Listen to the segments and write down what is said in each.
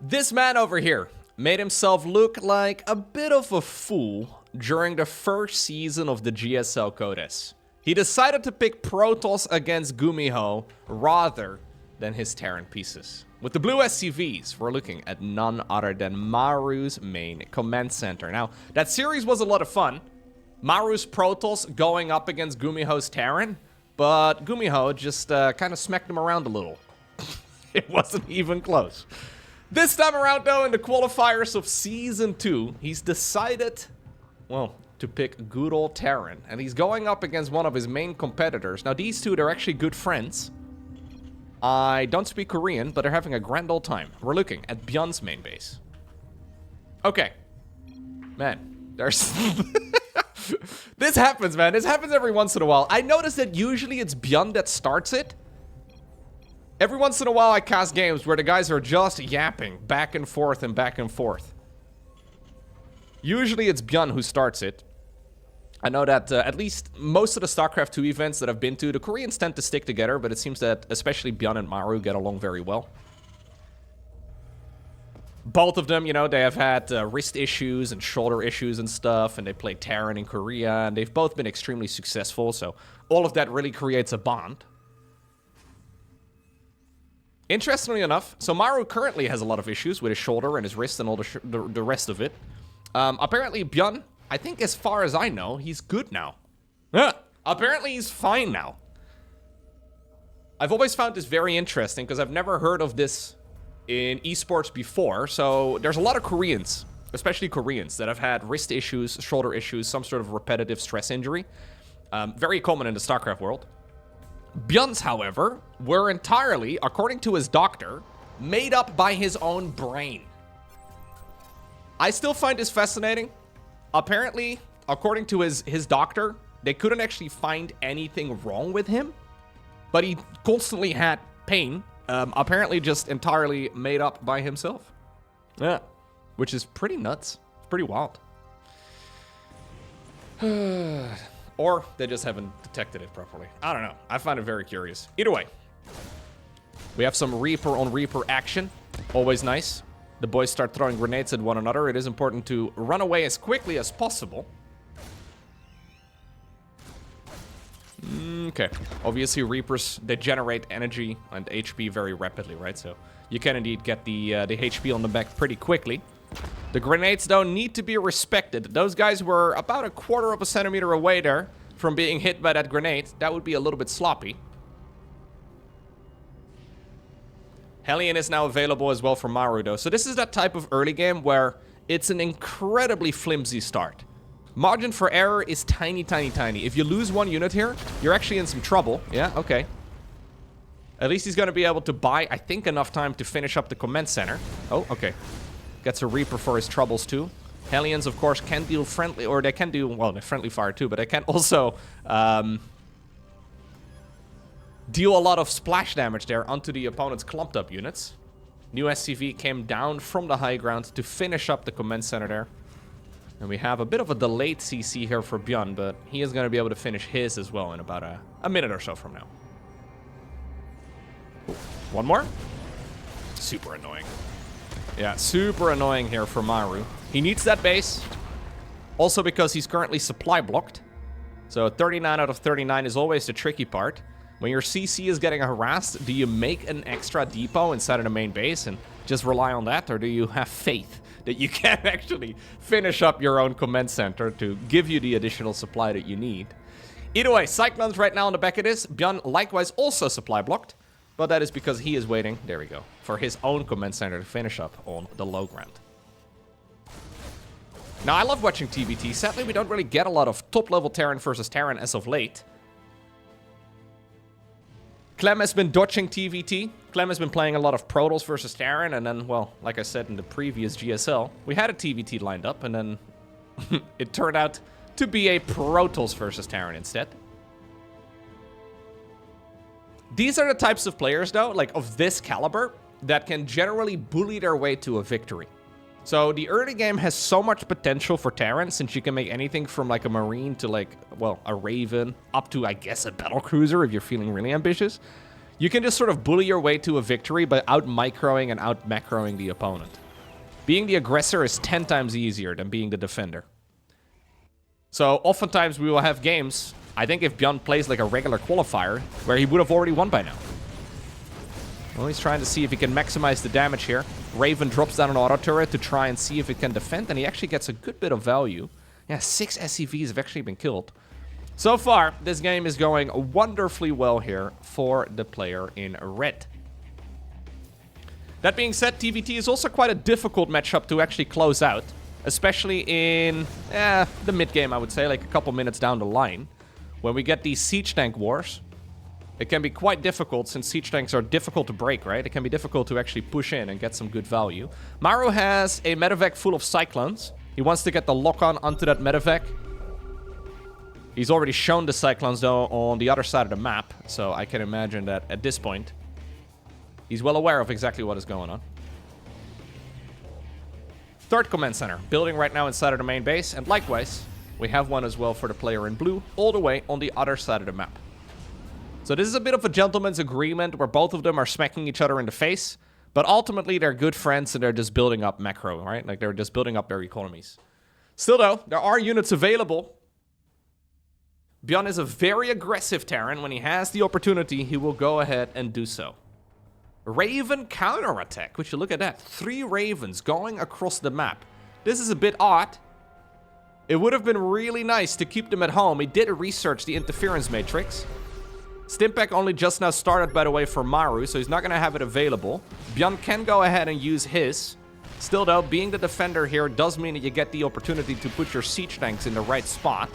This man over here made himself look like a bit of a fool during the first season of the GSL Code S. He decided to pick Protoss against Gumiho rather than his Terran pieces. With the blue SCVs, we're looking at none other than Maru's main command center. Now, that series was a lot of fun. Maru's Protoss going up against Gumiho's Terran, but Gumiho just kind of smacked him around a little. It wasn't even close. This time around, though, in the qualifiers of Season 2, he's decided, well, to pick good old Terran. And he's going up against one of his main competitors. Now, these two, they're actually good friends. I don't speak Korean, but they're having a grand old time. We're looking at Byun's main base. Okay. Man, there's... This happens, man. This happens every once in a while. I notice that usually it's Byun that starts it. Every once in a while, I cast games where the guys are just yapping back and forth and back and forth. Usually, it's Byun who starts it. I know that at least most of the StarCraft 2 events that I've been to, the Koreans tend to stick together, but it seems that especially Byun and Maru get along very well. Both of them, you know, they have had wrist issues and shoulder issues and stuff, and they played Terran in Korea, and they've both been extremely successful, so all of that really creates a bond. Interestingly enough, so Maru currently has a lot of issues with his shoulder and his wrist and all the rest of it. Apparently, Byun, I think as far as I know, he's good now. Apparently, he's fine now. I've always found this very interesting because I've never heard of this in esports before. So there's a lot of Koreans, especially Koreans, that have had wrist issues, shoulder issues, some sort of repetitive stress injury. Very common in the StarCraft world. Byun's, however, were entirely, according to his doctor, made up by his own brain. I still find this fascinating. Apparently, according to his doctor, they couldn't actually find anything wrong with him, but he constantly had pain, apparently just entirely made up by himself. Yeah, which is pretty nuts. It's pretty wild. Or they just haven't detected it properly. I don't know. I find it very curious. Either way, we have some Reaper on Reaper action. Always nice. The boys start throwing grenades at one another. It is important to run away as quickly as possible. Okay. Obviously, Reapers, they generate energy and HP very rapidly, right? So you can indeed get the HP on the back pretty quickly. The grenades, though, need to be respected. Those guys were about a quarter of a centimeter away there from being hit by that grenade. That would be a little bit sloppy. Hellion is now available as well for Maru, though. So this is that type of early game where it's an incredibly flimsy start. Margin for error is tiny, tiny, tiny. If you lose one unit here, you're actually in some trouble. Yeah, okay. At least he's going to be able to buy, I think, enough time to finish up the command center. Oh, okay. Gets a Reaper for his troubles, too. Hellions, of course, can deal friendly, or they can do, well, they friendly fire, too, but they can also deal a lot of splash damage there onto the opponent's clumped up units. New SCV came down from the high ground to finish up the command center there. And we have a bit of a delayed CC here for Byun, but he is going to be able to finish his as well in about a minute or so from now. Ooh, one more? Super annoying. Yeah, super annoying here for Maru. He needs that base. Also because he's currently supply blocked. So 39 out of 39 is always the tricky part. When your CC is getting harassed, do you make an extra depot inside of the main base and just rely on that? Or do you have faith that you can actually finish up your own command center to give you the additional supply that you need? Either way, Cyclone's right now on the back of this. Byun likewise also supply blocked. But that is because he is waiting, there we go, for his own command center to finish up on the low ground. Now, I love watching TVT. Sadly, we don't really get a lot of top-level Terran versus Terran as of late. Clem has been dodging TVT. Clem has been playing a lot of Protoss versus Terran, and then, well, like I said in the previous GSL, we had a TVT lined up, and then it turned out to be a Protoss versus Terran instead. These are the types of players, though, like of this caliber, that can generally bully their way to a victory. So the early game has so much potential for Terran, since you can make anything from like a Marine to like, well, a Raven, up to, I guess, a Battlecruiser if you're feeling really ambitious. You can just sort of bully your way to a victory by out-microing and out-macroing the opponent. Being the aggressor is 10 times easier than being the defender. So oftentimes we will have games, I think if Byun plays like a regular qualifier, where he would have already won by now. Well, he's trying to see if he can maximize the damage here. Raven drops down an auto turret to try and see if it can defend, and he actually gets a good bit of value. Yeah, 6 SCVs have actually been killed. So far, this game is going wonderfully well here for the player in red. That being said, TVT is also quite a difficult matchup to actually close out. Especially in the mid-game, I would say, like a couple minutes down the line. When we get these siege tank wars, it can be quite difficult since siege tanks are difficult to break, right? It can be difficult to actually push in and get some good value. Maru has a medevac full of cyclones. He wants to get the lock-on onto that medevac. He's already shown the cyclones, though, on the other side of the map. So I can imagine that at this point, he's well aware of exactly what is going on. Third command center, building right now inside of the main base. And likewise, we have one as well for the player in blue, all the way on the other side of the map. So this is a bit of a gentleman's agreement where both of them are smacking each other in the face. But ultimately, they're good friends and they're just building up macro, right? Like, they're just building up their economies. Still, though, there are units available. Byun is a very aggressive Terran. When he has the opportunity, he will go ahead and do so. Raven counterattack. Would you look at that? 3 Ravens going across the map. This is a bit odd. It would have been really nice to keep them at home. He did research the interference matrix. Stimpack only just now started, by the way, for Maru, so he's not going to have it available. Byun can go ahead and use his. Still, though, being the defender here does mean that you get the opportunity to put your siege tanks in the right spot.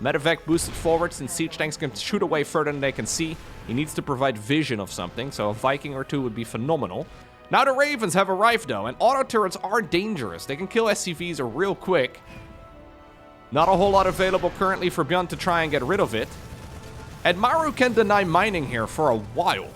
Medevac boosted forward since siege tanks can shoot away further than they can see. He needs to provide vision of something, so a Viking or 2 would be phenomenal. Now the Ravens have arrived, though, and auto turrets are dangerous. They can kill SCVs real quick. Not a whole lot available currently for Byun to try and get rid of it. And Maru can deny mining here for a while.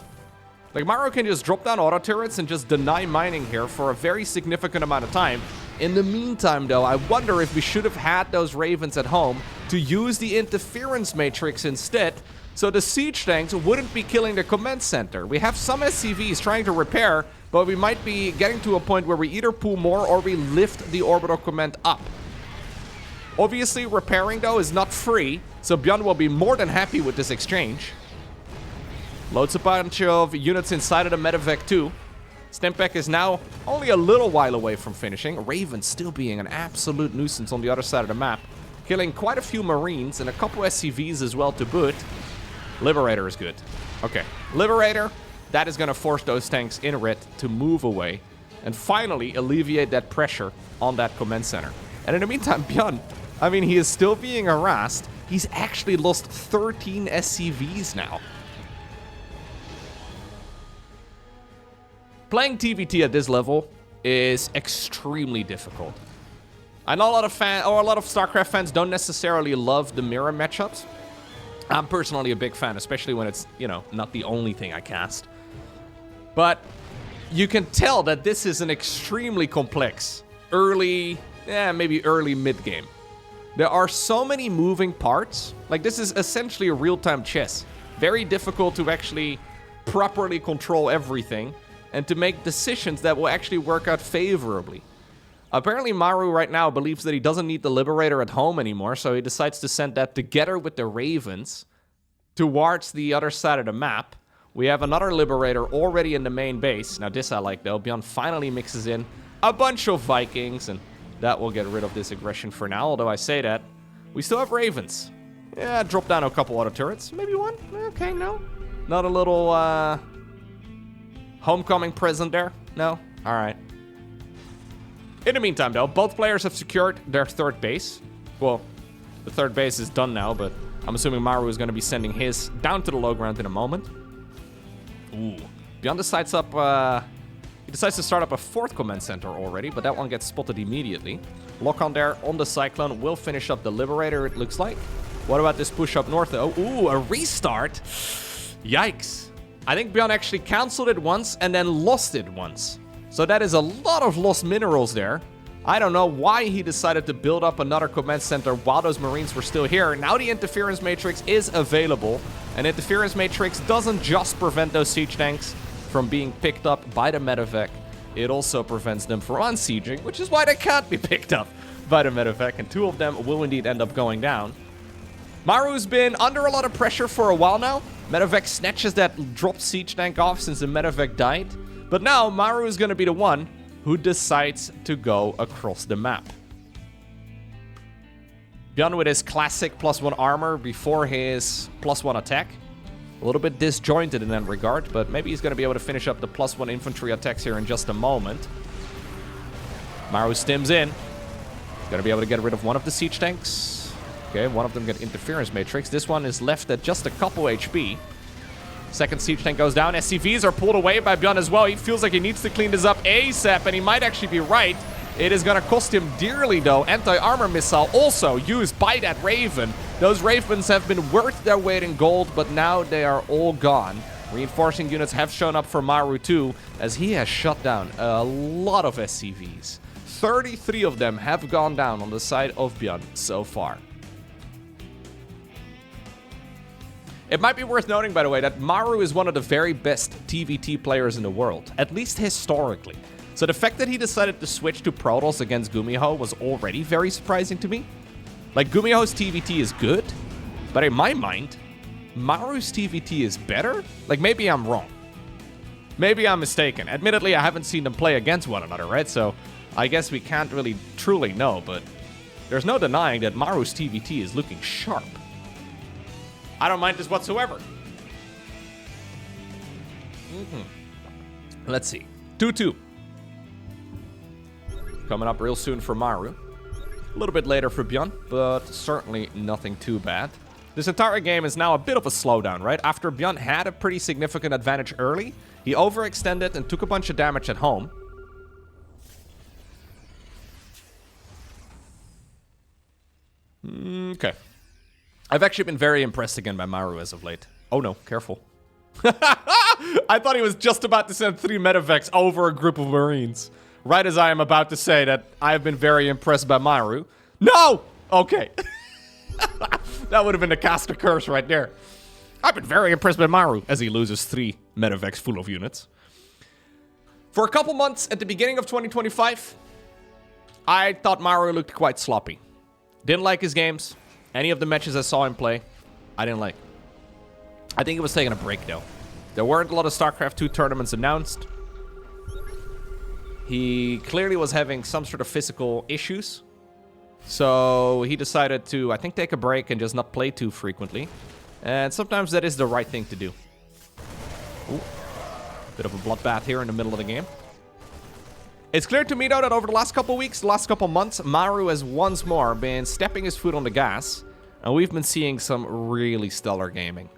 Like, Maru can just drop down auto turrets and just deny mining here for a very significant amount of time. In the meantime, though, I wonder if we should have had those Ravens at home to use the interference matrix instead, so the siege tanks wouldn't be killing the command center. We have some SCVs trying to repair, but we might be getting to a point where we either pull more or we lift the orbital command up. Obviously, repairing, though, is not free, so Byun will be more than happy with this exchange. Loads a bunch of units inside of the medevac, too. Stimpack is now only a little while away from finishing. Raven still being an absolute nuisance on the other side of the map. Killing quite a few Marines and a couple SCVs as well to boot. Liberator is good. Okay, Liberator, that is going to force those tanks in red to move away and finally alleviate that pressure on that command center. And in the meantime, Byun, I mean, he is still being harassed. He's actually lost 13 SCVs now. Playing TVT at this level is extremely difficult. I know a lot of StarCraft fans don't necessarily love the mirror matchups. I'm personally a big fan, especially when it's, you know, not the only thing I cast. But you can tell that this is an extremely complex early, maybe early mid-game. There are so many moving parts. Like, this is essentially a real-time chess. Very difficult to actually properly control everything and to make decisions that will actually work out favorably. Apparently, Maru right now believes that he doesn't need the Liberator at home anymore, so he decides to send that together with the Ravens towards the other side of the map. We have another Liberator already in the main base. Now, this I like, though. Byun finally mixes in a bunch of Vikings, and that will get rid of this aggression for now. Although I say that, we still have Ravens. Yeah, drop down a couple auto turrets. Maybe one? Okay, no. Not a little, homecoming present there? No? Alright. In the meantime, though, both players have secured their third base. Well, the third base is done now, but I'm assuming Maru is going to be sending his down to the low ground in a moment. Ooh. Byun decides he decides to start up a 4th command center already, but that one gets spotted immediately. Lock on there on the Cyclone will finish up the Liberator, it looks like. What about this push up north, though? Ooh, a restart? Yikes. I think Byun actually canceled it once and then lost it once. So that is a lot of lost minerals there. I don't know why he decided to build up another command center while those Marines were still here. Now the interference matrix is available. And interference matrix doesn't just prevent those siege tanks from being picked up by the medevac. It also prevents them from unsieging, which is why they can't be picked up by the medevac. And 2 of them will indeed end up going down. Maru's been under a lot of pressure for a while now. Medevac snatches that dropped siege tank off since the medevac died. But now Maru is going to be the one who decides to go across the map. Byun with his classic +1 armor before his +1 attack. A little bit disjointed in that regard, but maybe he's going to be able to finish up the +1 infantry attacks here in just a moment. Maru stims in. Going to be able to get rid of one of the siege tanks. Okay, one of them get interference matrix. This one is left at just a couple HP. Second siege tank goes down. SCVs are pulled away by Byun as well. He feels like he needs to clean this up ASAP, and he might actually be right. It is going to cost him dearly, though. Anti-armor missile also used by that Raven. Those Ravens have been worth their weight in gold, but now they are all gone. Reinforcing units have shown up for Maru too, as he has shut down a lot of SCVs. 33 of them have gone down on the side of Byun so far. It might be worth noting, by the way, that Maru is one of the very best TVT players in the world, at least historically. So the fact that he decided to switch to Protoss against Gumiho was already very surprising to me. Like, Gumiho's TVT is good, but in my mind, Maru's TVT is better? Like, maybe I'm wrong. Maybe I'm mistaken. Admittedly, I haven't seen them play against one another, right? So I guess we can't really truly know, but there's no denying that Maru's TVT is looking sharp. I don't mind this whatsoever. Let's see. 2-2. Coming up real soon for Maru. A little bit later for Byun, but certainly nothing too bad. This entire game is now a bit of a slowdown, right? After Byun had a pretty significant advantage early, he overextended and took a bunch of damage at home. Okay. I've actually been very impressed again by Maru as of late. Oh no, careful. I thought he was just about to send 3 medevacs over a group of Marines. Right as I am about to say that I have been very impressed by Maru. No! Okay. That would have been the caster curse right there. I've been very impressed by Maru as he loses 3 medevacs full of units. For a couple months at the beginning of 2025, I thought Maru looked quite sloppy. Didn't like his games. Any of the matches I saw him play, I didn't like. I think he was taking a break, though. There weren't a lot of StarCraft 2 tournaments announced. He clearly was having some sort of physical issues. So he decided to, I think, take a break and just not play too frequently. And sometimes that is the right thing to do. Ooh. Bit of a bloodbath here in the middle of the game. It's clear to me, though, that over the last couple weeks, the last couple months, Maru has once more been stepping his foot on the gas. And we've been seeing some really stellar gaming.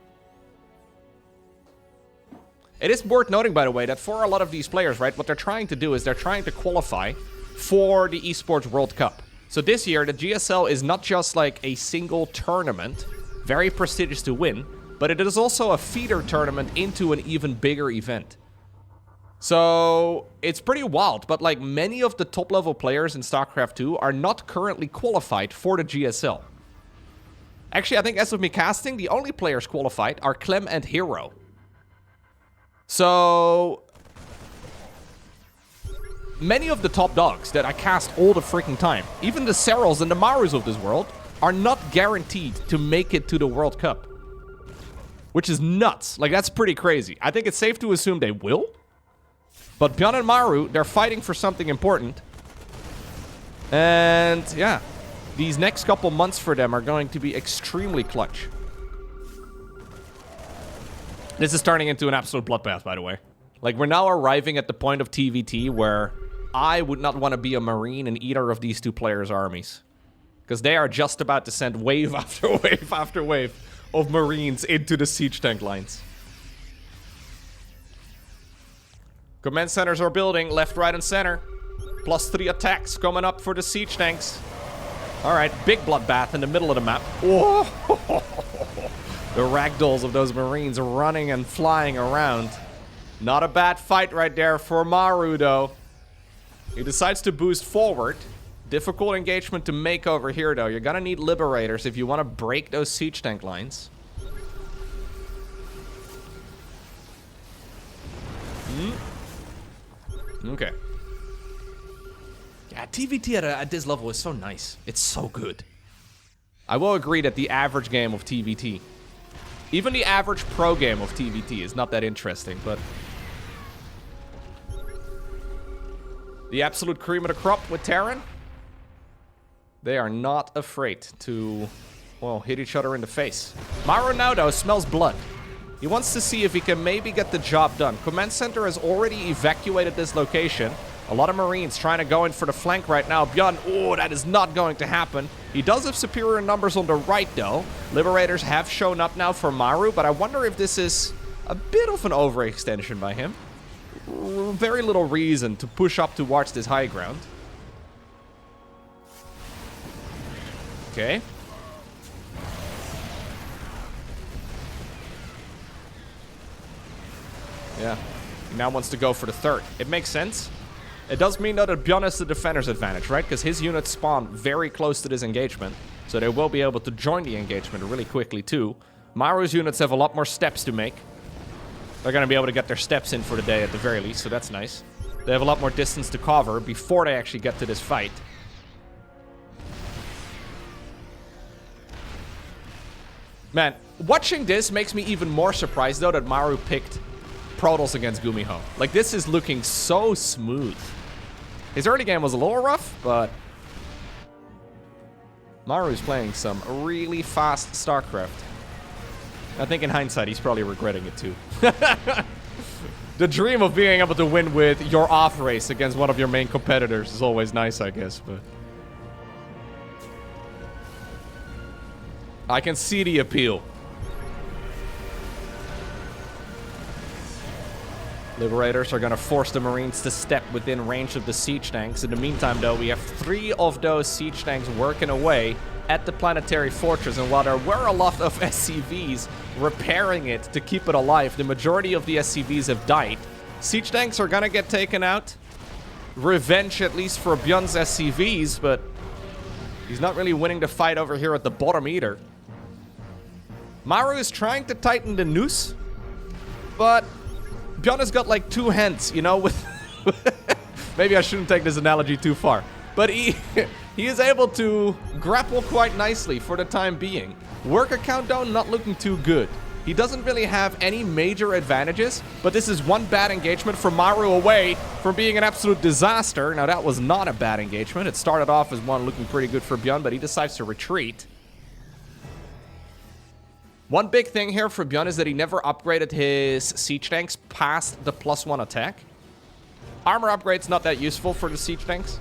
It is worth noting, by the way, that for a lot of these players, right, what they're trying to do is they're trying to qualify for the Esports World Cup. So this year, the GSL is not just like a single tournament, very prestigious to win, but it is also a feeder tournament into an even bigger event. So it's pretty wild, but like many of the top level players in StarCraft 2 are not currently qualified for the GSL. Actually, I think as of me casting, the only players qualified are Clem and Hero. So many of the top dogs that I cast all the freaking time, even the Serals and the Marus of this world, are not guaranteed to make it to the World Cup. Which is nuts. Like, that's pretty crazy. I think it's safe to assume they will. But Byun and Maru, they're fighting for something important. And yeah, these next couple months for them are going to be extremely clutch. This is turning into an absolute bloodbath, by the way. Like, we're now arriving at the point of TVT where I would not want to be a Marine in either of these 2 players' armies. Because they are just about to send wave after wave after wave of Marines into the siege tank lines. Command centers are building left, right, and center. +3 attacks coming up for the siege tanks. Alright, big bloodbath in the middle of the map. Whoa! The ragdolls of those Marines running and flying around. Not a bad fight right there for Maru, though. He decides to boost forward. Difficult engagement to make over here, though. You're gonna need Liberators if you want to break those siege tank lines. Okay. Yeah, TVT at this level is so nice. It's so good. I will agree that the average game of TVT, even the average pro game of TVT, is not that interesting, but the absolute cream of the crop with Terran, they are not afraid to, well, hit each other in the face. Maru now, though, smells blood. He wants to see if he can maybe get the job done. Command Center has already evacuated this location. A lot of Marines trying to go in for the flank right now. Byun, oh, that is not going to happen. He does have superior numbers on the right, though. Liberators have shown up now for Maru, but I wonder if this is a bit of an overextension by him. Very little reason to push up towards this high ground. Okay. Yeah. He now wants to go for the third. It makes sense. It does mean, though, that Byun has the defender's advantage, right? Because his units spawn very close to this engagement. So they will be able to join the engagement really quickly, too. Maru's units have a lot more steps to make. They're going to be able to get their steps in for the day at the very least, so that's nice. They have a lot more distance to cover before they actually get to this fight. Man, watching this makes me even more surprised, though, that Maru picked Protoss against Gumiho. Like, this is looking so smooth. His early game was a little rough, but Maru is playing some really fast StarCraft. I think in hindsight, he's probably regretting it too. The dream of being able to win with your off race against one of your main competitors is always nice, I guess, but I can see the appeal. Liberators are going to force the Marines to step within range of the siege tanks. In the meantime, though, we have 3 of those siege tanks working away at the planetary fortress. And while there were a lot of SCVs repairing it to keep it alive, the majority of the SCVs have died. Siege tanks are going to get taken out. Revenge, at least for Byun's SCVs, but he's not really winning the fight over here at the bottom either. Maru is trying to tighten the noose, but Byun has got like 2 hands, you know, with maybe I shouldn't take this analogy too far, but he is able to grapple quite nicely for the time being. Worker count, though, not looking too good. He doesn't really have any major advantages, but this is one bad engagement from Maru away from being an absolute disaster. Now, that was not a bad engagement. It started off as one looking pretty good for Byun, but he decides to retreat. One big thing here for Byun is that he never upgraded his siege tanks past the +1 attack. Armor upgrade's not that useful for the siege tanks.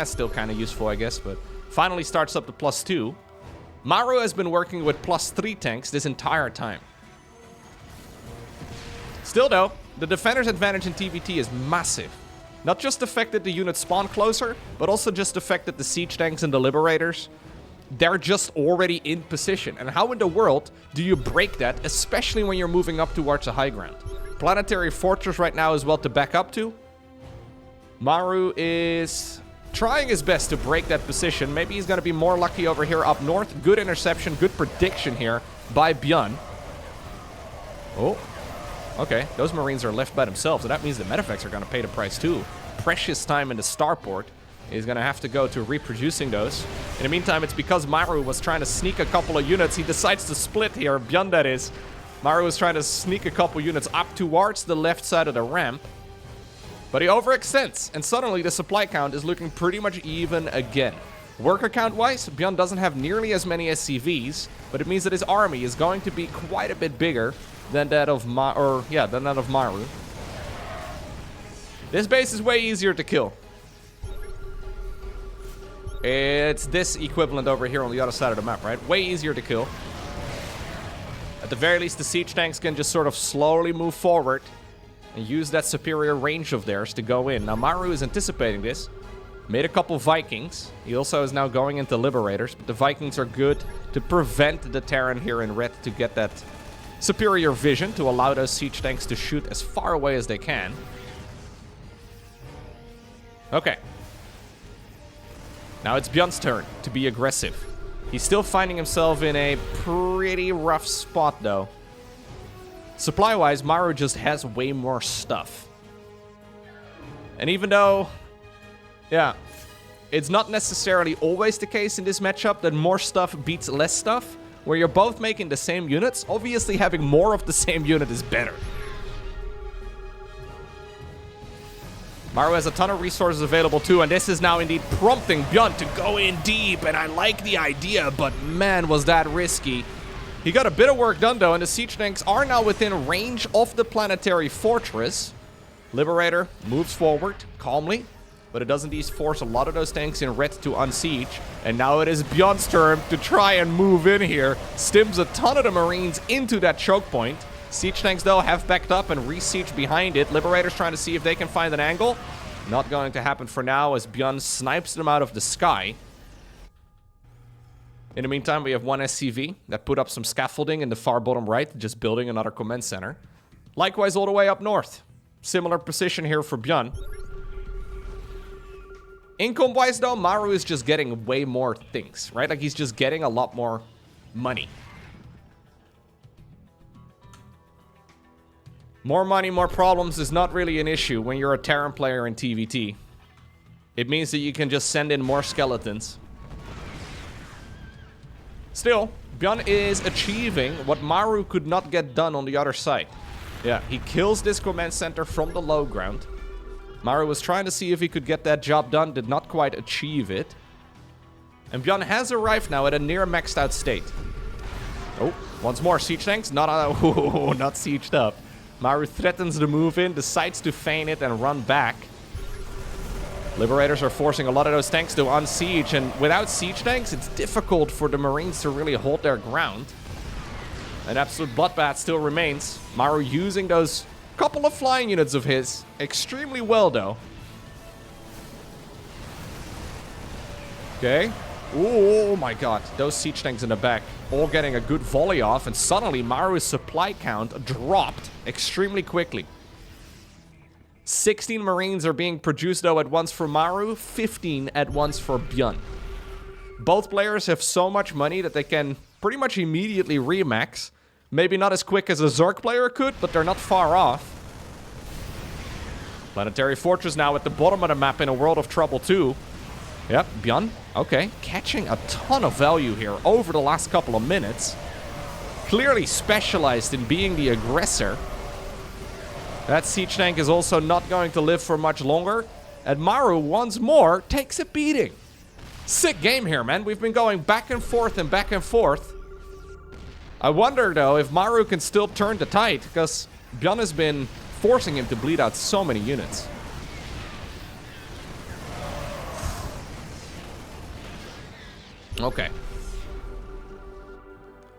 Still kind of useful, I guess, but finally starts up to +2. Maru has been working with +3 tanks this entire time. Still, though, the defender's advantage in TVT is massive. Not just the fact that the units spawn closer, but also just the fact that the siege tanks and the liberators, they're just already in position. And how in the world do you break that, especially when you're moving up towards a high ground? Planetary Fortress right now as well to back up to. Maru is trying his best to break that position. Maybe he's going to be more lucky over here up north. Good interception, good prediction here by Byun. Oh, okay. Those Marines are left by themselves, and that means the Medifex are going to pay the price too. Precious time in the starport. He's going to have to go to reproducing those. In the meantime, it's because Maru was trying to sneak a couple of units. He decides to split here. Byun, that is. Maru was trying to sneak a couple units up towards the left side of the ramp. But he overextends. And suddenly, the supply count is looking pretty much even again. Worker count-wise, Byun doesn't have nearly as many SCVs. But it means that his army is going to be quite a bit bigger than that of Maru. This base is way easier to kill. It's this equivalent over here on the other side of the map, right? Way easier to kill. At the very least, the siege tanks can just sort of slowly move forward and use that superior range of theirs to go in. Now, Maru is anticipating this. Made a couple Vikings. He also is now going into Liberators, but the Vikings are good to prevent the Terran here in red to get that superior vision to allow those siege tanks to shoot as far away as they can. Okay. Now it's Byun's turn to be aggressive. He's still finding himself in a pretty rough spot, though. Supply-wise, Maru just has way more stuff. And even though, yeah, it's not necessarily always the case in this matchup that more stuff beats less stuff, where you're both making the same units, obviously having more of the same unit is better. Maru has a ton of resources available too, and this is now indeed prompting Byun to go in deep, and I like the idea, but man, was that risky. He got a bit of work done though, and the siege tanks are now within range of the planetary fortress. Liberator moves forward calmly, but it does indeed force a lot of those tanks in red to unsiege. And now it is Byun's turn to try and move in here. Stims a ton of the Marines into that choke point. Siege tanks, though, have backed up and re-siege behind it. Liberator's trying to see if they can find an angle. Not going to happen for now as Byun snipes them out of the sky. In the meantime, we have one SCV that put up some scaffolding in the far bottom right, just building another command center. Likewise, all the way up north. Similar position here for Byun. Income-wise, though, Maru is just getting way more things, right? Like, he's just getting a lot more money. More money, more problems is not really an issue when you're a Terran player in TVT. It means that you can just send in more skeletons. Still, Byun is achieving what Maru could not get done on the other side. Yeah, he kills this command center from the low ground. Maru was trying to see if he could get that job done, did not quite achieve it. And Byun has arrived now at a near maxed out state. Oh, once more, siege tanks, not sieged up. Maru threatens to move in, decides to feign it and run back. Liberators are forcing a lot of those tanks to unsiege, and without siege tanks, it's difficult for the Marines to really hold their ground. An absolute bloodbath still remains. Maru using those couple of flying units of his extremely well, though. Okay. Oh my god, those siege tanks in the back all getting a good volley off, and suddenly Maru's supply count dropped extremely quickly. 16 Marines are being produced though at once for Maru, 15 at once for Byun. Both players have so much money that they can pretty much immediately remax. Maybe not as quick as a Zerg player could, but they're not far off. Planetary Fortress now at the bottom of the map in a world of trouble too. Yep, Byun, okay, catching a ton of value here over the last couple of minutes. Clearly specialized in being the aggressor. That siege tank is also not going to live for much longer. And Maru, once more, takes a beating. Sick game here, man. We've been going back and forth and back and forth. I wonder, though, if Maru can still turn the tide, because Byun has been forcing him to bleed out so many units. Okay.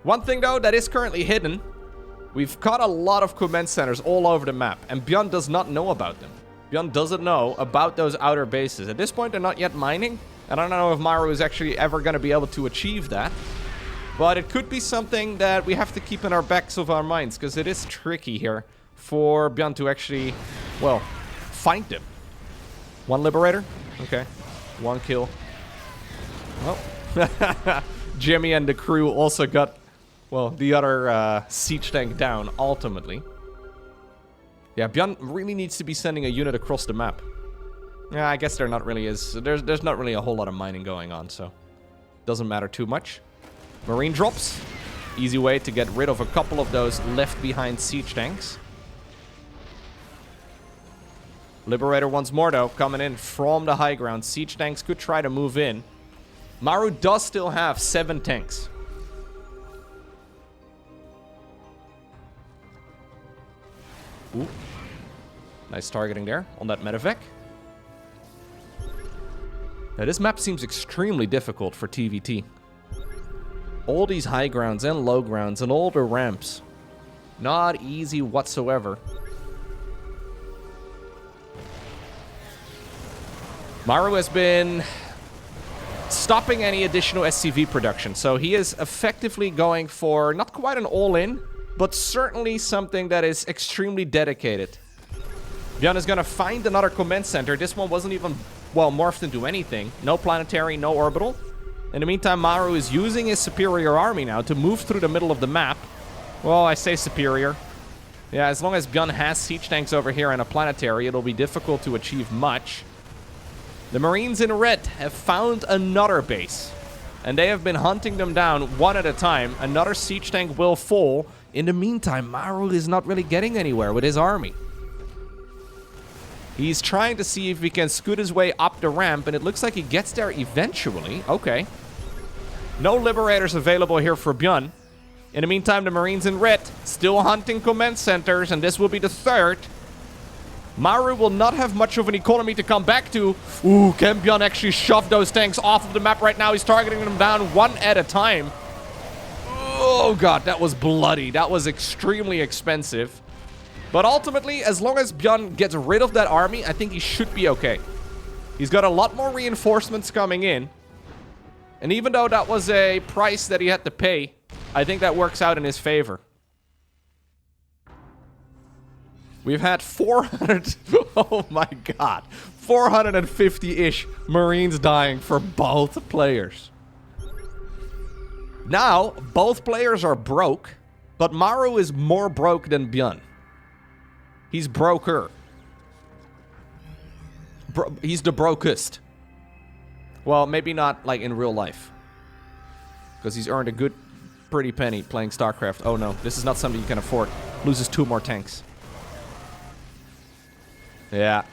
One thing, though, that is currently hidden. We've caught a lot of command centers all over the map, and Byun does not know about them. Byun doesn't know about those outer bases. At this point, they're not yet mining, and I don't know if Maru is actually ever going to be able to achieve that. But it could be something that we have to keep in our backs of our minds, because it is tricky here for Byun to actually, well, find them. One Liberator? Okay. One kill. Oh. Jimmy and the crew also got, well, the other siege tank down, ultimately. Yeah, Byun really needs to be sending a unit across the map. Yeah, I guess there not really is. There's not really a whole lot of mining going on, so doesn't matter too much. Marine drops. Easy way to get rid of a couple of those left behind siege tanks. Liberator once more, though, coming in from the high ground. Siege tanks could try to move in. Maru does still have 7 tanks. Ooh. Nice targeting there on that medevac. Now, this map seems extremely difficult for TVT. All these high grounds and low grounds and all the ramps. Not easy whatsoever. Maru has been stopping any additional SCV production, so he is effectively going for not quite an all-in, but certainly something that is extremely dedicated. Byun is gonna find another command center. This one wasn't even well, morphed into anything. No planetary, no orbital. In the meantime, Maru is using his superior army now to move through the middle of the map. Well, I say superior. Yeah, as long as Byun has siege tanks over here and a planetary, it'll be difficult to achieve much. The Marines in red have found another base, and they have been hunting them down one at a time. Another siege tank will fall. In the meantime, Maru is not really getting anywhere with his army. He's trying to see if he can scoot his way up the ramp, and it looks like he gets there eventually. Okay. No Liberators available here for Byun. In the meantime, the Marines in red still hunting command centers, and this will be the third. Maru will not have much of an economy to come back to. Ooh, can Byun actually shove those tanks off of the map right now? He's targeting them down one at a time. Oh god, that was bloody. That was extremely expensive. But ultimately, as long as Byun gets rid of that army, I think he should be okay. He's got a lot more reinforcements coming in. And even though that was a price that he had to pay, I think that works out in his favor. We've had 400... oh my god. 450-ish Marines dying for both players. Now, both players are broke, but Maru is more broke than Byun. He's broker. He's the brokest. Well, maybe not like in real life. Because he's earned a good, pretty penny playing StarCraft. Oh no, this is not something you can afford. Loses 2 more tanks. Yeah,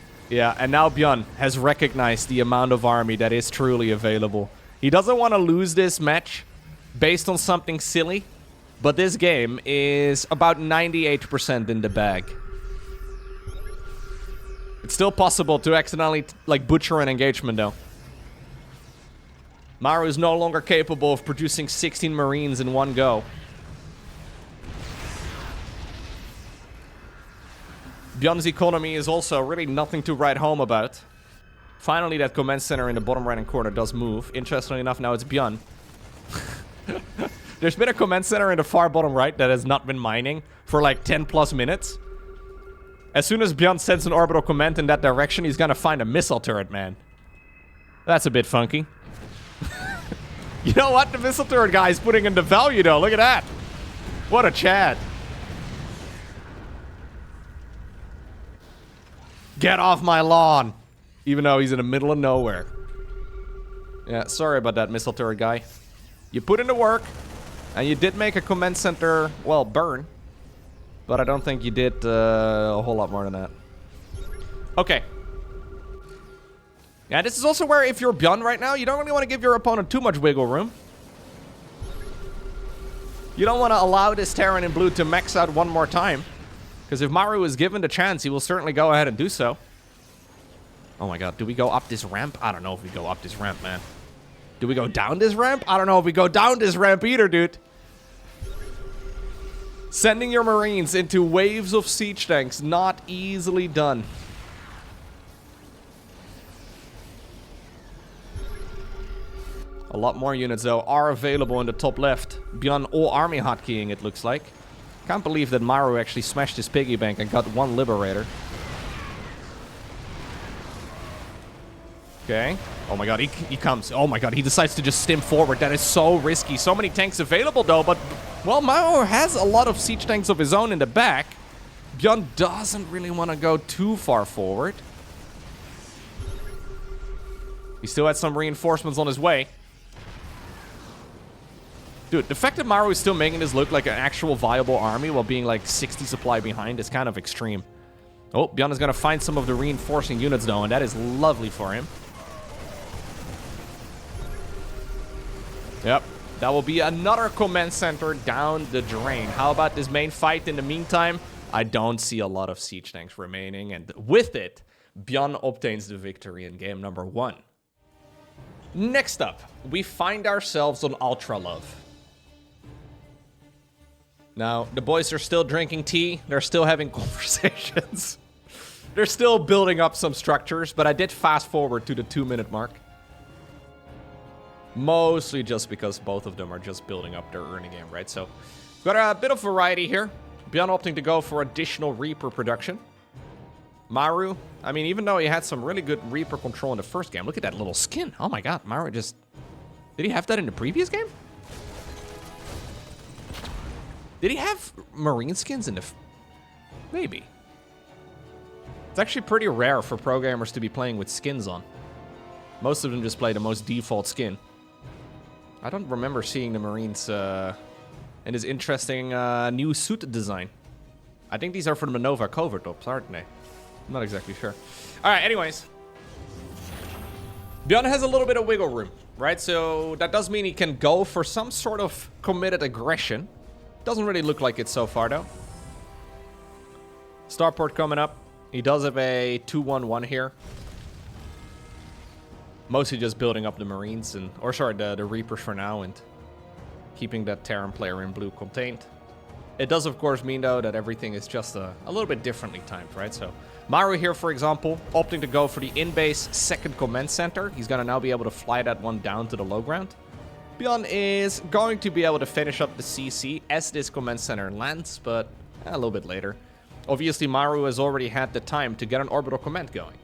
and now Byun has recognized the amount of army that is truly available. He doesn't want to lose this match based on something silly, but this game is about 98% in the bag. It's still possible to accidentally, like, butcher an engagement, though. Maru is no longer capable of producing 16 Marines in one go. Byun's economy is also really nothing to write home about. Finally, that command center in the bottom right-hand corner does move. Interestingly enough, now it's Byun. There's been a command center in the far bottom right that has not been mining for like 10 plus minutes. As soon as Byun sends an orbital command in that direction, he's gonna find a missile turret, man. That's a bit funky. You know what? The missile turret guy is putting in the value, though. Look at that. What a Chad. Get off my lawn. Even though he's in the middle of nowhere. Yeah, sorry about that, missile turret guy. You put in the work, and you did make a command center, well, burn. But I don't think you did a whole lot more than that. Okay. Yeah, this is also where if you're Byun right now, you don't really want to give your opponent too much wiggle room. You don't want to allow this Terran in blue to max out one more time. Because if Maru is given the chance, he will certainly go ahead and do so. Oh my god, do we go up this ramp? I don't know if we go up this ramp, man. Do we go down this ramp? I don't know if we go down this ramp either, dude. Sending your Marines into waves of siege tanks, not easily done. A lot more units, though, are available in the top left. Beyond all army hotkeying, it looks like. Can't believe that Maru actually smashed his piggy bank and got one Liberator. Okay. Oh my god, he comes. Oh my god, he decides to just stim forward. That is so risky. So many tanks available, though, but... Well, Maru has a lot of siege tanks of his own in the back. Byun doesn't really want to go too far forward. He still had some reinforcements on his way. Dude, the fact that Maru is still making this look like an actual viable army while being like 60 supply behind is kind of extreme. Oh, Byun is going to find some of the reinforcing units, though, and that is lovely for him. Yep. That will be another command center down the drain. How about this main fight in the meantime? I don't see a lot of siege tanks remaining, and with it, Byun obtains the victory in game number 1. Next up, we find ourselves on Ultra Love. Now, the boys are still drinking tea. They're still having conversations. They're still building up some structures, but I did fast forward to the 2-minute mark. Mostly just because both of them are just building up their early game, right? So, got a bit of variety here. Byun opting to go for additional Reaper production. Maru, I mean, even though he had some really good Reaper control in the first game, look at that little skin. Oh my god, Maru just... Did he have that in the previous game? Did he have marine skins in the... Maybe. It's actually pretty rare for pro gamers to be playing with skins on. Most of them just play the most default skin. I don't remember seeing the Marines in this interesting new suit design. I think these are for the Manova cover tops, aren't they? I'm not exactly sure. Alright, anyways. Byun has a little bit of wiggle room, right? So that does mean he can go for some sort of committed aggression. Doesn't really look like it so far, though. Starport coming up. He does have a 2-1-1 here. Mostly just building up the Marines and... Or sorry, the Reapers for now and keeping that Terran player in blue contained. It does, of course, mean, though, that everything is just a little bit differently timed, right? So, Maru here, for example, opting to go for the in-base second command center. He's going to now be able to fly that one down to the low ground. Byun is going to be able to finish up the CC as this command center lands, but a little bit later. Obviously, Maru has already had the time to get an orbital command going.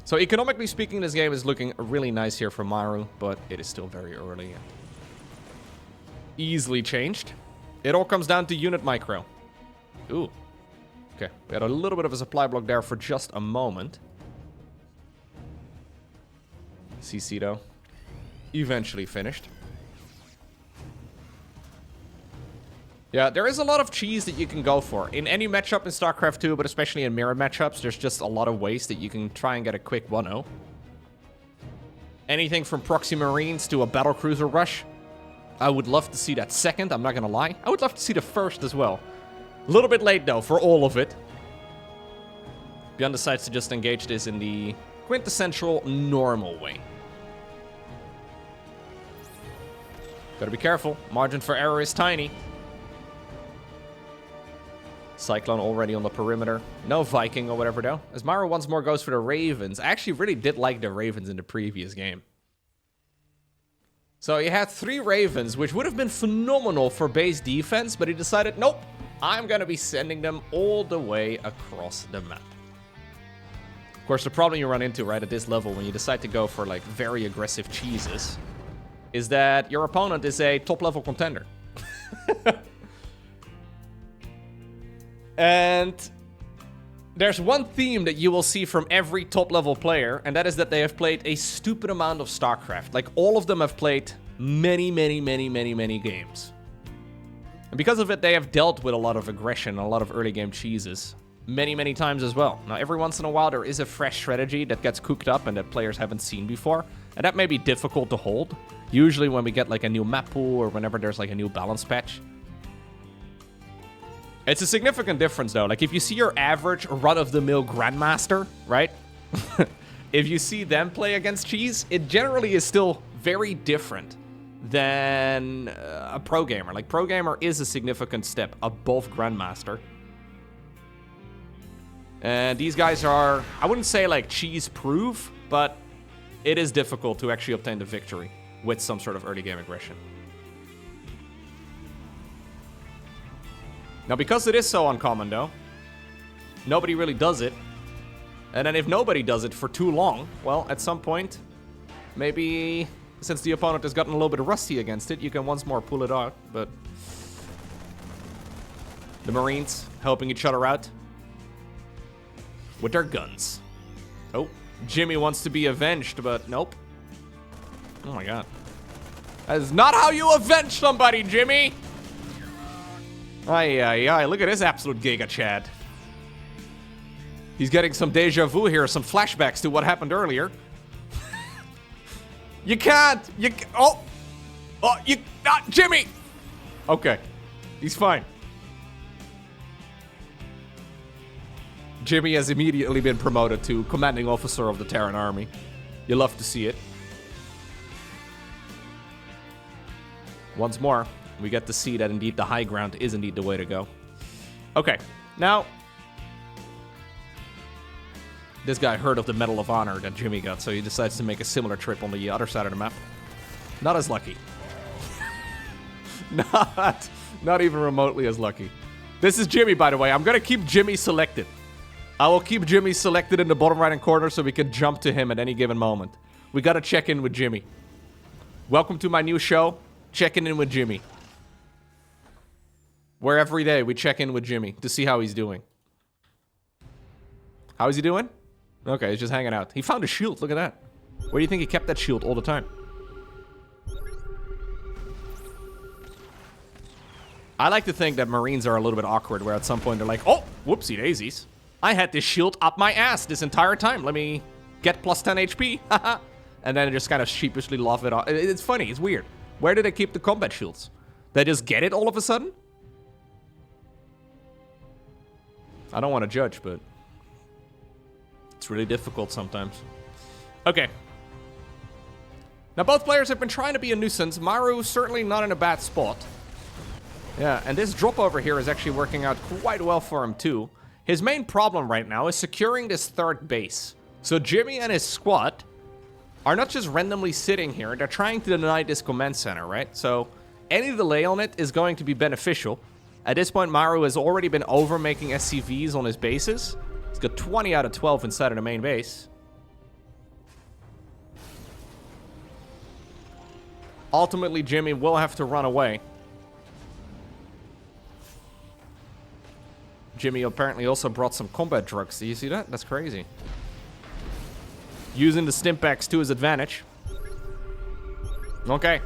So, economically speaking, this game is looking really nice here for Maru, but it is still very early and easily changed. It all comes down to unit micro. Ooh. Okay, we had a little bit of a supply block there for just a moment. CC, though, eventually finished. Yeah, there is a lot of cheese that you can go for. In any matchup in StarCraft 2, but especially in mirror matchups, there's just a lot of ways that you can try and get a quick 1-0. Anything from proxy marines to a battlecruiser rush. I would love to see that second, I'm not gonna lie. I would love to see the first as well. A little bit late, though, for all of it. Byun decides to just engage this in the quintessential normal way. Gotta be careful. Margin for error is tiny. Cyclone already on the perimeter. No Viking or whatever, though. As Maru once more goes for the Ravens. I actually really did like the Ravens in the previous game. So he had 3 Ravens, which would have been phenomenal for base defense, but he decided, nope, I'm going to be sending them all the way across the map. Of course, the problem you run into, right, at this level, when you decide to go for, like, very aggressive cheeses, is that your opponent is a top-level contender. And there's one theme that you will see from every top-level player, and that is that they have played a stupid amount of StarCraft. Like, all of them have played many games. And because of it, they have dealt with a lot of aggression, a lot of early-game cheeses, many times as well. Now, every once in a while, there is a fresh strategy that gets cooked up and that players haven't seen before, and that may be difficult to hold. Usually when we get, like, a new map pool or whenever there's, like, a new balance patch. It's a significant difference, though. Like, if you see your average run-of-the-mill Grandmaster, right? If you see them play against cheese, it generally is still very different than a pro gamer. Like, pro gamer is a significant step above Grandmaster. And these guys are, I wouldn't say, like, cheese-proof, but it is difficult to actually obtain the victory with some sort of early-game aggression. Now, because it is so uncommon, though, nobody really does it. And then if nobody does it for too long, well, at some point, maybe since the opponent has gotten a little bit rusty against it, you can once more pull it out. But the Marines helping each other out with their guns. Oh, Jimmy wants to be avenged, but nope. Oh my god. That is not how you avenge somebody, Jimmy! Ay, look at this absolute Giga Chad. He's getting some deja vu here, some flashbacks to what happened earlier. You can't! Jimmy! Okay, he's fine. Jimmy has immediately been promoted to commanding officer of the Terran army. You love to see it. Once more, we get to see that indeed the high ground is indeed the way to go. Okay, now this guy heard of the Medal of Honor that Jimmy got, so he decides to make a similar trip on the other side of the map. Not as lucky. Not even remotely as lucky. This is Jimmy, by the way. I'm going to keep Jimmy selected. I will keep Jimmy selected in the bottom right-hand corner so we can jump to him at any given moment. We got to check in with Jimmy. Welcome to my new show, Checking In with Jimmy. Where every day we check in with Jimmy to see how he's doing. How is he doing? Okay, he's just hanging out. He found a shield. Look at that. Where do you think he kept that shield all the time? I like to think that Marines are a little bit awkward, where at some point they're like, oh, whoopsie daisies. I had this shield up my ass this entire time. Let me get plus 10 HP. And then they just kind of sheepishly laugh it off. It's funny. It's weird. Where do they keep the combat shields? They just get it all of a sudden? I don't want to judge, but it's really difficult sometimes. Okay. Now, both players have been trying to be a nuisance. Maru certainly not in a bad spot. Yeah, and this drop over here is actually working out quite well for him, too. His main problem right now is securing this third base. So Jimmy and his squad are not just randomly sitting here. They're trying to deny this command center, right? So any delay on it is going to be beneficial. At this point, Maru has already been over-making SCVs on his bases. He's got 20 out of 12 inside of the main base. Ultimately, Jimmy will have to run away. Jimmy apparently also brought some combat drugs. Do you see that? That's crazy. Using the stimpaks to his advantage. Okay.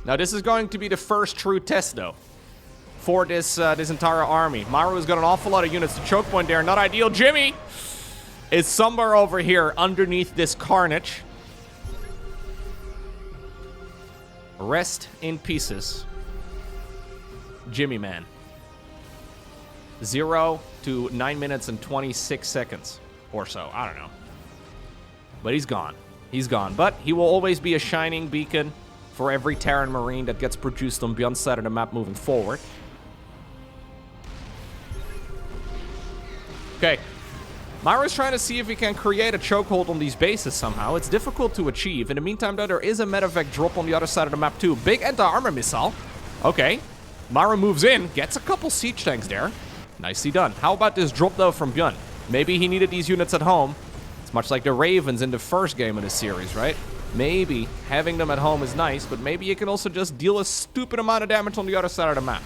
Now this is going to be the first true test, though, for this entire army. Maru's got an awful lot of units. The choke point there, not ideal. Jimmy is somewhere over here underneath this carnage. Rest in pieces, Jimmy man. 0 to 9 minutes and 26 seconds or so. I don't know. But he's gone. He's gone. But he will always be a shining beacon for every Terran Marine that gets produced on Byun's side of the map moving forward. Okay. Maru's trying to see if he can create a chokehold on these bases somehow. It's difficult to achieve. In the meantime, though, there is a medevac drop on the other side of the map, too. Big anti-armor missile. Okay. Maru moves in. Gets a couple siege tanks there. Nicely done. How about this drop, though, from Byun? Maybe he needed these units at home. It's much like the Ravens in the first game of the series, right? Maybe having them at home is nice, but maybe you can also just deal a stupid amount of damage on the other side of the map.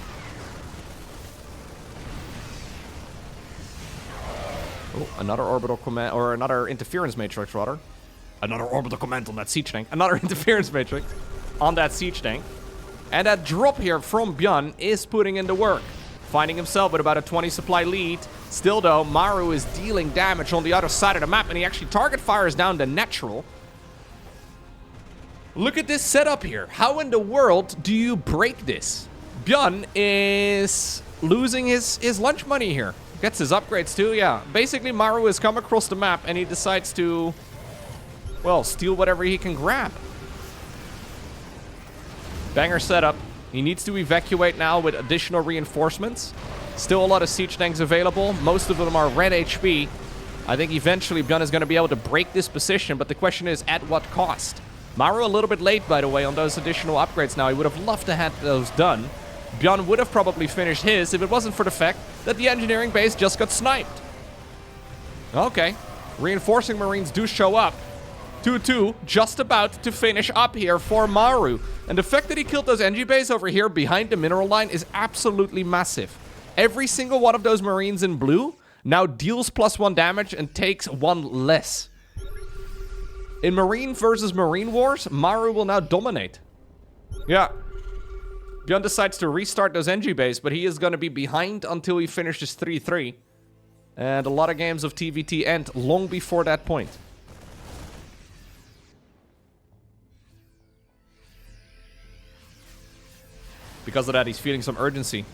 Oh, another orbital command, or another interference matrix, rather. Another orbital command on that siege tank. Another interference matrix on that siege tank. And that drop here from Byun is putting in the work. Finding himself with about a 20 supply lead. Still, though, Maru is dealing damage on the other side of the map, and he actually target fires down the natural. Look at this setup here. How in the world do you break this? Byun is losing his lunch money here. Gets his upgrades too, yeah. Basically, Maru has come across the map, and he decides to, well, steal whatever he can grab. Banger setup. He needs to evacuate now with additional reinforcements. Still a lot of siege tanks available. Most of them are red HP. I think eventually Byun is going to be able to break this position, but the question is, at what cost? Maru a little bit late, by the way, on those additional upgrades now. He would have loved to have those done. Byun would have probably finished his if it wasn't for the fact that the engineering base just got sniped. Okay. Reinforcing Marines do show up. 2-2, just about to finish up here for Maru. And the fact that he killed those NG base over here behind the mineral line is absolutely massive. Every single one of those Marines in blue now deals +1 damage and takes 1 less. In Marine versus Marine wars, Maru will now dominate. Yeah. Byun decides to restart those NG base, but he is going to be behind until he finishes 3-3. And a lot of games of TVT end long before that point. Because of that, he's feeling some urgency.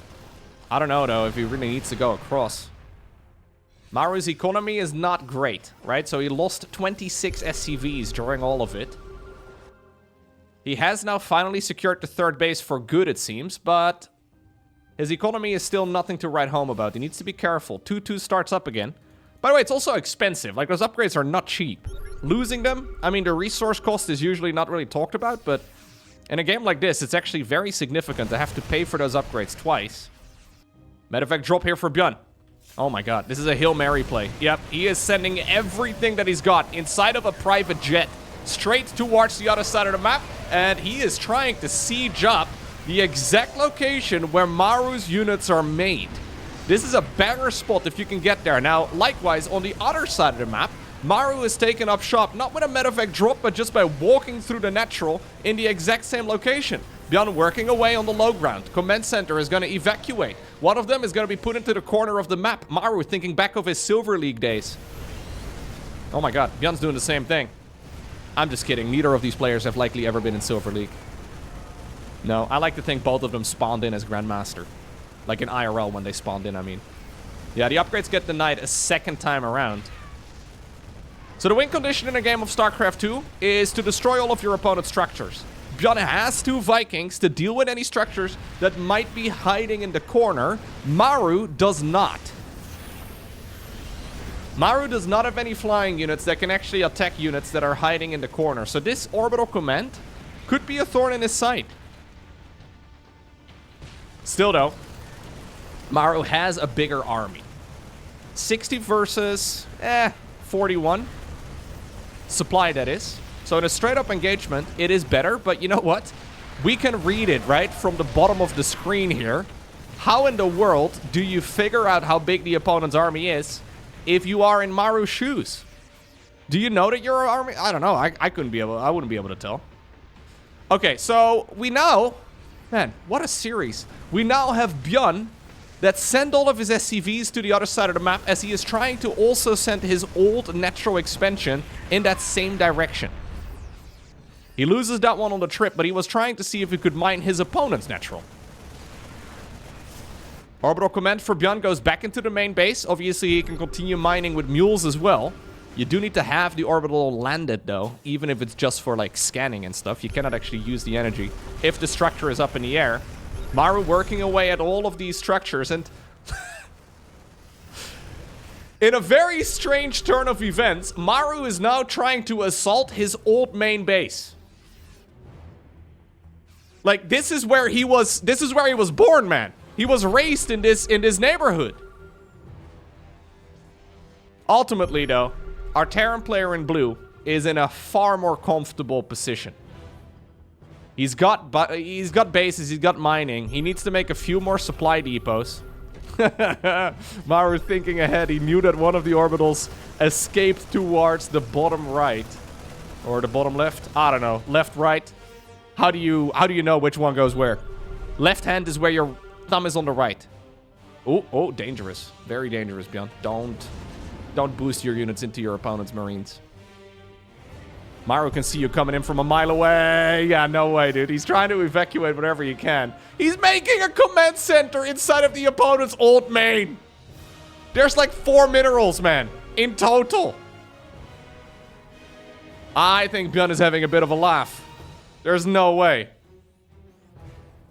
I don't know, though, if he really needs to go across. Maru's economy is not great, right? So he lost 26 SCVs during all of it. He has now finally secured the third base for good, it seems, but his economy is still nothing to write home about. He needs to be careful. 2-2 starts up again. By the way, it's also expensive. Like, those upgrades are not cheap. Losing them, I mean, the resource cost is usually not really talked about, but in a game like this, it's actually very significant to have to pay for those upgrades twice. Medevac drop here for Byun. Oh my god, this is a Hail Mary play. Yep, he is sending everything that he's got inside of a private jet straight towards the other side of the map, and he is trying to siege up the exact location where Maru's units are made. This is a banger spot if you can get there. Now, likewise, on the other side of the map, Maru has taken up shop, not with a medevac drop, but just by walking through the natural in the exact same location. Byun working away on the low ground. Command center is going to evacuate. One of them is going to be put into the corner of the map. Maru thinking back of his Silver League days. Oh my god, Byun's doing the same thing. I'm just kidding. Neither of these players have likely ever been in Silver League. No, I like to think both of them spawned in as Grandmaster. Like in IRL when they spawned in, I mean. Yeah, the upgrades get denied a second time around. So the win condition in a game of StarCraft 2 is to destroy all of your opponent's structures. Byun has 2 Vikings to deal with any structures that might be hiding in the corner. Maru does not. Maru does not have any flying units that can actually attack units that are hiding in the corner. So this orbital command could be a thorn in his side. Still though, Maru has a bigger army. 60 versus 41. Supply, that is. So in a straight up engagement, it is better, but you know what? We can read it, right, from the bottom of the screen here. How in the world do you figure out how big the opponent's army is if you are in Maru's shoes? Do you know that your army? I don't know. I wouldn't be able to tell. Okay, so we now, man, what a series. We now have Byun that sent all of his SCVs to the other side of the map as he is trying to also send his old natural expansion in that same direction. He loses that one on the trip, but he was trying to see if he could mine his opponent's natural. Orbital command for Byun goes back into the main base. Obviously, he can continue mining with mules as well. You do need to have the orbital landed, though, even if it's just for, like, scanning and stuff. You cannot actually use the energy if the structure is up in the air. Maru working away at all of these structures, and in a very strange turn of events, Maru is now trying to assault his old main base. Like, this is where he was born, man. He was raised in this neighborhood. Ultimately, though, our Terran player in blue is in a far more comfortable position. He's got bases, he's got mining. He needs to make a few more supply depots. Maru thinking ahead. He knew that one of the orbitals escaped towards the bottom right. Or the bottom left. I don't know. Left, right. How do you know which one goes where? Left hand is where your thumb is on the right. Oh, dangerous. Very dangerous, Byun. Don't boost your units into your opponent's marines. Maru can see you coming in from a mile away. Yeah, no way, dude. He's trying to evacuate whatever he can. He's making a command center inside of the opponent's old main. There's like 4 minerals, man, in total. I think Byun is having a bit of a laugh. There's no way.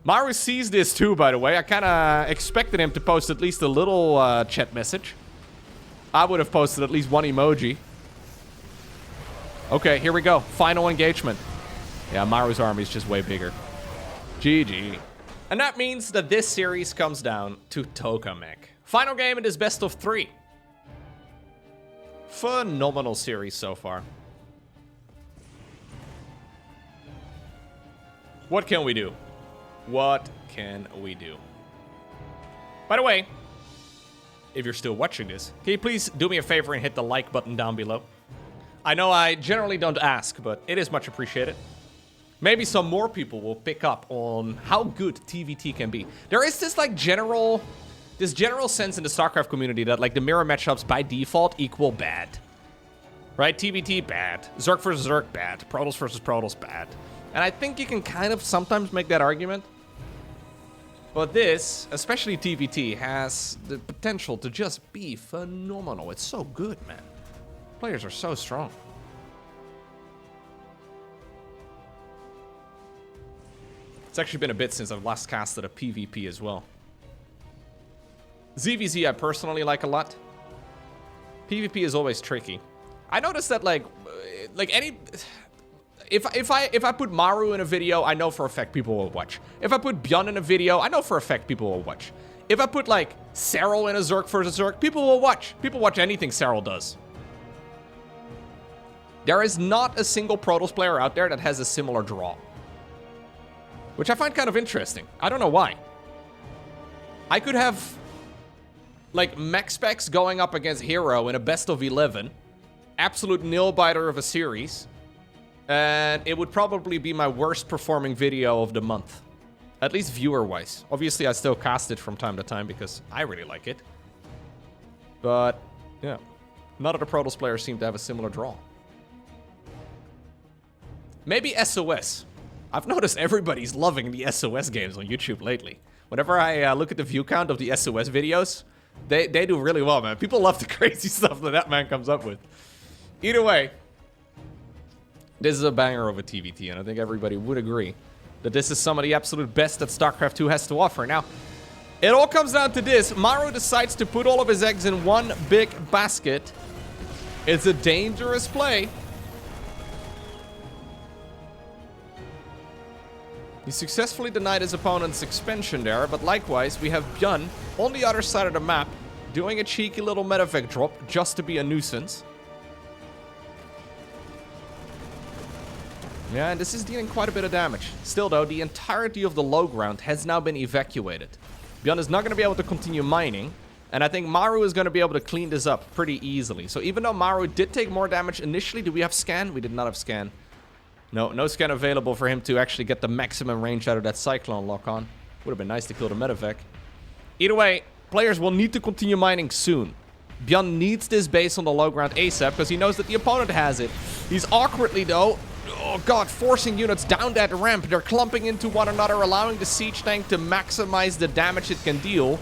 Maru sees this too, by the way. I kind of expected him to post at least a little chat message. I would have posted at least one emoji. Okay, here we go. Final engagement. Yeah, Maru's army is just way bigger. GG. And that means that this series comes down to Tokamak. Final game in this best of 3. Phenomenal series so far. What can we do? What can we do? By the way, if you're still watching this, can you please do me a favor and hit the like button down below? I know I generally don't ask, but it is much appreciated. Maybe some more people will pick up on how good TVT can be. There is this like general sense in the StarCraft community that like the mirror matchups by default equal bad. Right? TVT, bad. Zerg versus Zerg, bad. Protoss versus Protoss, bad. And I think you can kind of sometimes make that argument. But this, especially TVT, has the potential to just be phenomenal. It's so good, man. Players are so strong. It's actually been a bit since I've last casted a PvP as well. ZVZ I personally like a lot. PvP is always tricky. I noticed that like any... If I put Maru in a video, I know for a fact people will watch. If I put Byun in a video, I know for a fact people will watch. If I put, like, Serral in a Zerg versus Zerg, people will watch. People watch anything Serral does. There is not a single Protoss player out there that has a similar draw. Which I find kind of interesting. I don't know why. I could have, like, Mech Specs going up against Hero in a best of 11. Absolute nail-biter of a series. And it would probably be my worst performing video of the month. At least viewer-wise. Obviously, I still cast it from time to time because I really like it. But, yeah. None of the Protoss players seem to have a similar draw. Maybe SOS. I've noticed everybody's loving the SOS games on YouTube lately. Whenever I look at the view count of the SOS videos, they do really well, man. People love the crazy stuff that man comes up with. Either way, this is a banger of a TVT, and I think everybody would agree that this is some of the absolute best that StarCraft 2 has to offer. Now, it all comes down to this. Maru decides to put all of his eggs in one big basket. It's a dangerous play. He successfully denied his opponent's expansion there, but likewise, we have Byun on the other side of the map, doing a cheeky little medevac drop just to be a nuisance. Yeah, and this is dealing quite a bit of damage. Still though, the entirety of the low ground has now been evacuated. Byun is not going to be able to continue mining, and I think Maru is going to be able to clean this up pretty easily. So even though Maru did take more damage initially, do we have scan? We did not have scan. No scan available for him to actually get the maximum range out of that Cyclone lock-on. Would have been nice to kill the medevac. Either way, players will need to continue mining soon. Byun needs this base on the low ground ASAP because he knows that the opponent has it. He's awkwardly, though, oh god, forcing units down that ramp. They're clumping into one another, allowing the siege tank to maximize the damage it can deal.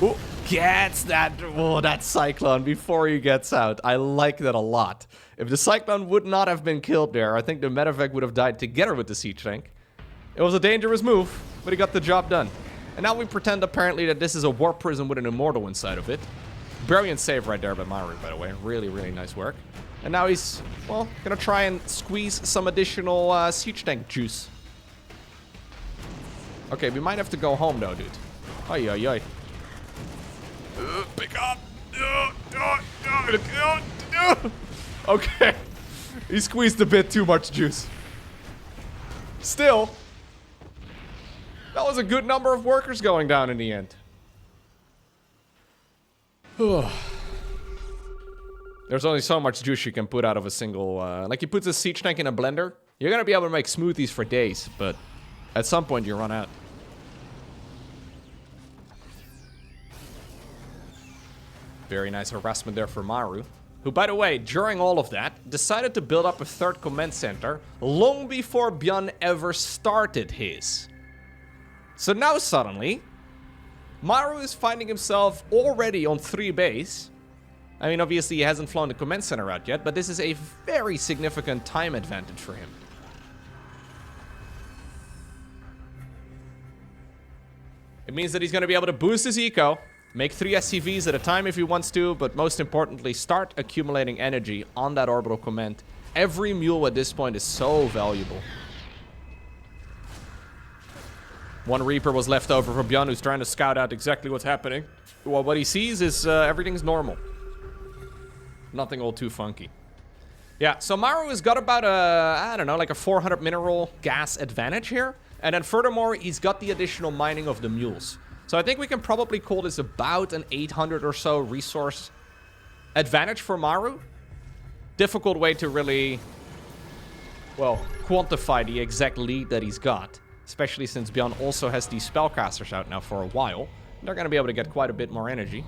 Ooh, gets that, that Cyclone before he gets out. I like that a lot. If the Cyclone would not have been killed there, I think the medevac would have died together with the siege tank. It was a dangerous move, but he got the job done. And now we pretend apparently that this is a warp prison with an immortal inside of it. Brilliant save right there by Maru, by the way. Really, really nice work. And now he's, well, gonna try and squeeze some additional siege tank juice. Okay, we might have to go home though, dude. Oi, oi, oi. Pick up. Okay. He squeezed a bit too much juice. Still, that was a good number of workers going down in the end. There's only so much juice you can put out of a single... like, he puts a siege tank in a blender. You're going to be able to make smoothies for days, but at some point you run out. Very nice harassment there for Maru. Who, by the way, during all of that, decided to build up a third command center long before Byun ever started his. So now suddenly, Maru is finding himself already on 3 base. I mean, obviously he hasn't flown the command center out yet, but this is a very significant time advantage for him. It means that he's going to be able to boost his eco, make 3 SCVs at a time if he wants to, but most importantly, start accumulating energy on that orbital command. Every mule at this point is so valuable. 1 Reaper was left over for Byun, who's trying to scout out exactly what's happening. Well, what he sees is everything's normal. Nothing all too funky. Yeah, so Maru has got about I don't know, like a 400 mineral gas advantage here. And then furthermore, he's got the additional mining of the mules. So I think we can probably call this about an 800 or so resource advantage for Maru. Difficult way to really, well, quantify the exact lead that he's got. Especially since Byun also has these spellcasters out now for a while. They're going to be able to get quite a bit more energy.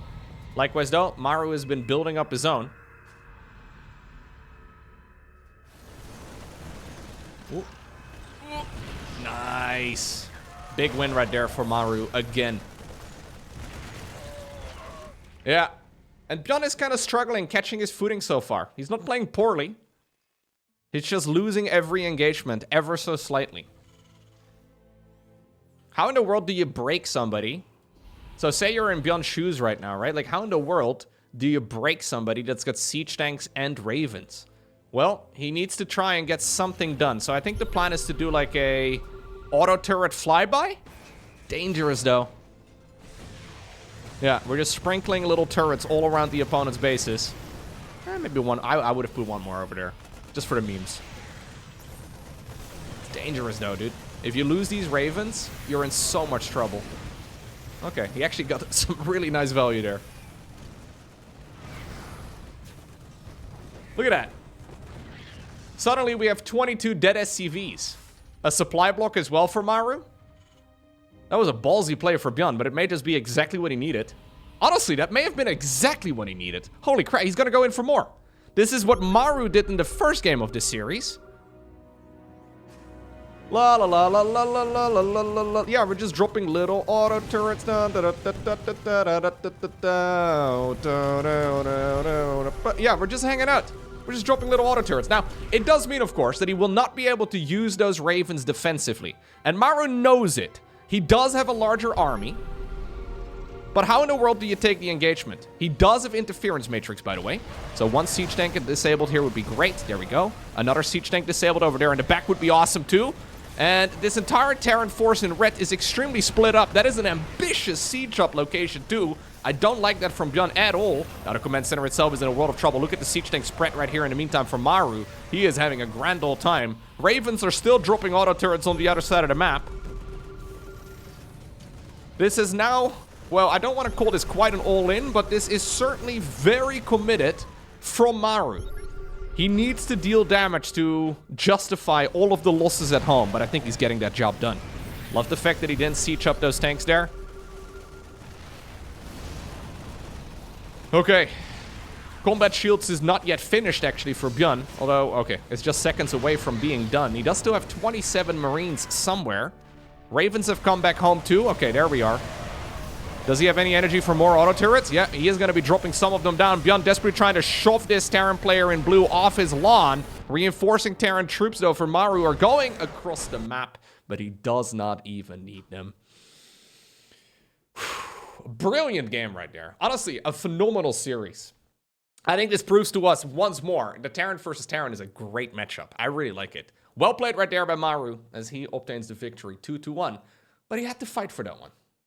Likewise though, Maru has been building up his own. Ooh. Ooh. Nice. Big win right there for Maru again. Yeah. And Byun is kind of struggling catching his footing so far. He's not playing poorly. He's just losing every engagement ever so slightly. How in the world do you break somebody? So say you're in Byun's shoes right now, right? Like, how in the world do you break somebody that's got siege tanks and ravens? Well, he needs to try and get something done. So I think the plan is to do like a auto turret flyby. Dangerous though. Yeah, we're just sprinkling little turrets all around the opponent's bases. Maybe one. I would have put one more over there. Just for the memes. It's dangerous, though, dude. If you lose these ravens, you're in so much trouble. Okay, he actually got some really nice value there. Look at that. Suddenly, we have 22 dead SCVs. A supply block as well for Maru. That was a ballsy play for Byun, but it may just be exactly what he needed. Honestly, that may have been exactly what he needed. Holy crap, he's gonna go in for more. This is what Maru did in the first game of this series. La la la la la la la la la la la. Yeah, we're just dropping little auto turrets. But yeah, we're just hanging out. We're just dropping little auto turrets. Now, it does mean, of course, that he will not be able to use those ravens defensively. And Maru knows it. He does have a larger army. But how in the world do you take the engagement? He does have interference matrix, by the way. So one siege tank disabled here would be great. There we go. Another siege tank disabled over there in the back would be awesome too. And this entire Terran force in red is extremely split up. That is an ambitious siege up location too. I don't like that from Byun at all. Now the command center itself is in a world of trouble. Look at the siege tank spread right here in the meantime from Maru. He is having a grand old time. Ravens are still dropping auto turrets on the other side of the map. This is now... Well, I don't want to call this quite an all-in, but this is certainly very committed from Maru. He needs to deal damage to justify all of the losses at home, but I think he's getting that job done. Love the fact that he didn't siege up those tanks there. Okay. Combat Shields is not yet finished, actually, for Byun. Although, okay, it's just seconds away from being done. He does still have 27 Marines somewhere. Ravens have come back home, too. Okay, there we are. Does he have any energy for more auto turrets? Yeah, he is going to be dropping some of them down. Byun desperately trying to shove this Terran player in blue off his lawn. Reinforcing Terran troops, though, for Maru are going across the map, but he does not even need them. Brilliant game right there. Honestly, a phenomenal series. I think this proves to us once more, the Terran versus Terran is a great matchup. I really like it. Well played right there by Maru as he obtains the victory 2-1. But he had to fight for that one.